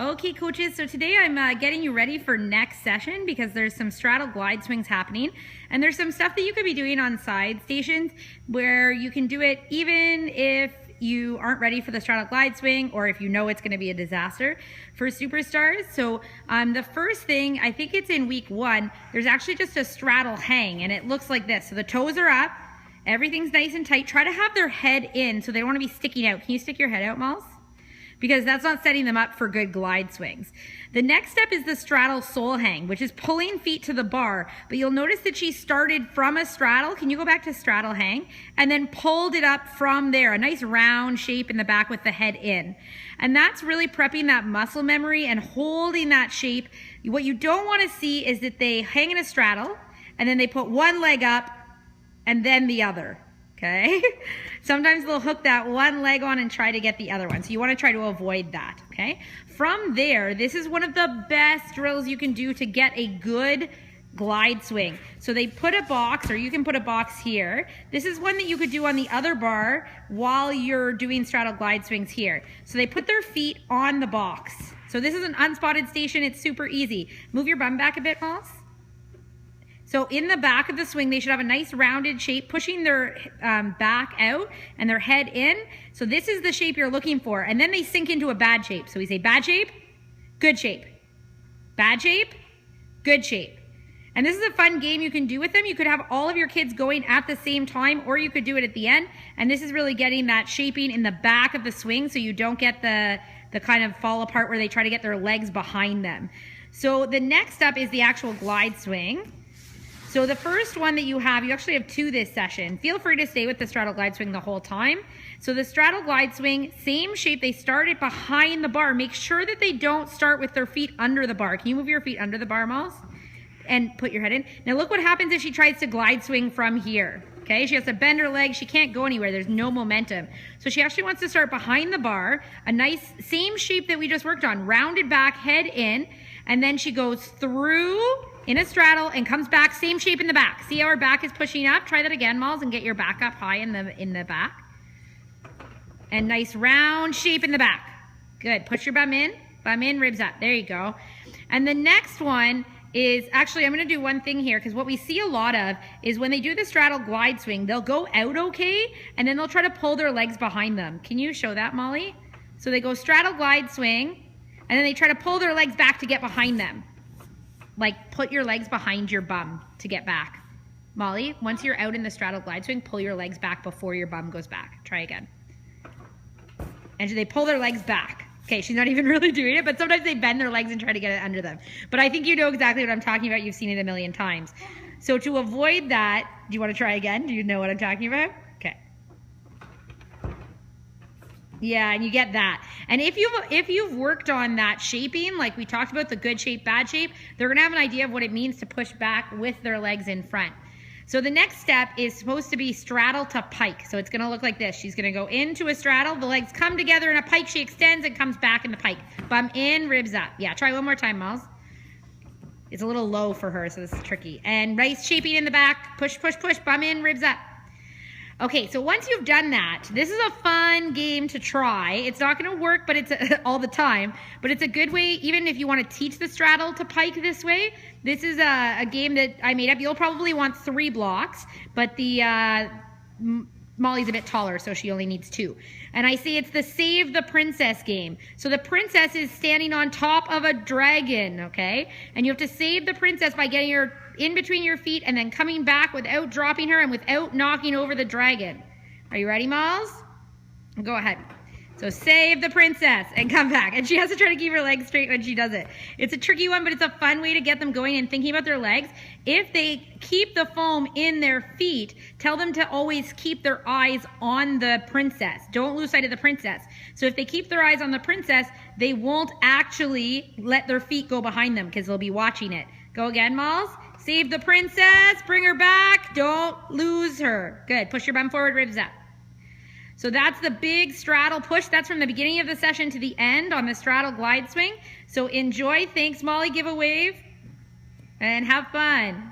Okay, coaches, so today I'm getting you ready for next session because there's some straddle glide swings happening, and there's some stuff that you could be doing on side stations where you can do it even if you aren't ready for the straddle glide swing or if you know it's going to be a disaster for superstars. So the first thing, I think it's in week 1, there's actually just a straddle hang, and it looks like this. So the toes are up, everything's nice and tight. Try to have their head in so they don't want to be sticking out. Can you stick your head out, Malls? Because that's not setting them up for good glide swings. The next step is the straddle sole hang, which is pulling feet to the bar. But you'll notice that she started from a straddle. Can you go back to straddle hang? And then pulled it up from there, a nice round shape in the back with the head in. And that's really prepping that muscle memory and holding that shape. What you don't want to see is that they hang in a straddle and then they put one leg up and then the other. Okay? Sometimes they'll hook that one leg on and try to get the other one. So you want to try to avoid that. Okay? From there, this is one of the best drills you can do to get a good glide swing. So they put a box, or you can put a box here. This is one that you could do on the other bar while you're doing straddle glide swings here. So they put their feet on the box. So this is an unspotted station. It's super easy. Move your bum back a bit, Moss. So in the back of the swing, they should have a nice rounded shape, pushing their back out and their head in. So this is the shape you're looking for. And then they sink into a bad shape. So we say bad shape, good shape, bad shape, good shape. And this is a fun game you can do with them. You could have all of your kids going at the same time, or you could do it at the end. And this is really getting that shaping in the back of the swing so you don't get the kind of fall apart where they try to get their legs behind them. So the next up is the actual glide swing. So the first one that you actually have 2 this session. Feel free to stay with the straddle glide swing the whole time. So the straddle glide swing, same shape, they start it behind the bar. Make sure that they don't start with their feet under the bar. Can you move your feet under the bar, Malls? And put your head in. Now look what happens if she tries to glide swing from here. Okay, she has to bend her legs. She can't go anywhere. There's no momentum. So she actually wants to start behind the bar, a nice, same shape that we just worked on, rounded back, head in, and then she goes through in a straddle and comes back, same shape in the back. See how her back is pushing up? Try that again, Malls, and get your back up high in the back. And nice round shape in the back. Good. Push your bum in, ribs up. There you go. And the next one is, actually, I'm going to do one thing here, because what we see a lot of is when they do the straddle glide swing, they'll go out okay, and then they'll try to pull their legs behind them. Can you show that, Molly? So they go straddle glide swing, and then they try to pull their legs back to get behind them. Like, put your legs behind your bum to get back. Molly, once you're out in the straddle glide swing, pull your legs back before your bum goes back. Try again. And they pull their legs back. Okay, she's not even really doing it, but sometimes they bend their legs and try to get it under them. But I think you know exactly what I'm talking about. You've seen it a million times. So to avoid that, do you want to try again? Do you know what I'm talking about? Okay. Yeah, and you get that. And if you've worked on that shaping, like we talked about, the good shape, bad shape, they're going to have an idea of what it means to push back with their legs in front. So the next step is supposed to be straddle to pike. So it's going to look like this. She's going to go into a straddle. The legs come together in a pike. She extends and comes back in the pike. Bum in, ribs up. Yeah, try one more time, Miles. It's a little low for her, so this is tricky. And nice shaping in the back. Push, push, push. Bum in, ribs up. Okay, so once you've done that, this is a fun game to try. It's not going to work, but it's all the time. But it's a good way, even if you want to teach the straddle to pike this way. This is a game that I made up. You'll probably want 3 blocks, but the Molly's a bit taller, so she only needs 2. And I say it's the save the princess game. So the princess is standing on top of a dragon, okay? And you have to save the princess by getting her in between your feet and then coming back without dropping her and without knocking over the dragon. Are you ready, Miles? Go ahead. So save the princess and come back. And she has to try to keep her legs straight when she does it. It's a tricky one, but it's a fun way to get them going and thinking about their legs. If they keep the foam in their feet, tell them to always keep their eyes on the princess. Don't lose sight of the princess. So if they keep their eyes on the princess, they won't actually let their feet go behind them because they'll be watching it. Go again, Malls. Save the princess. Bring her back. Don't lose her. Good. Push your bum forward, ribs up. So that's the big straddle push. That's from the beginning of the session to the end on the straddle glide swing. So enjoy. Thanks, Molly. Give a wave. And have fun.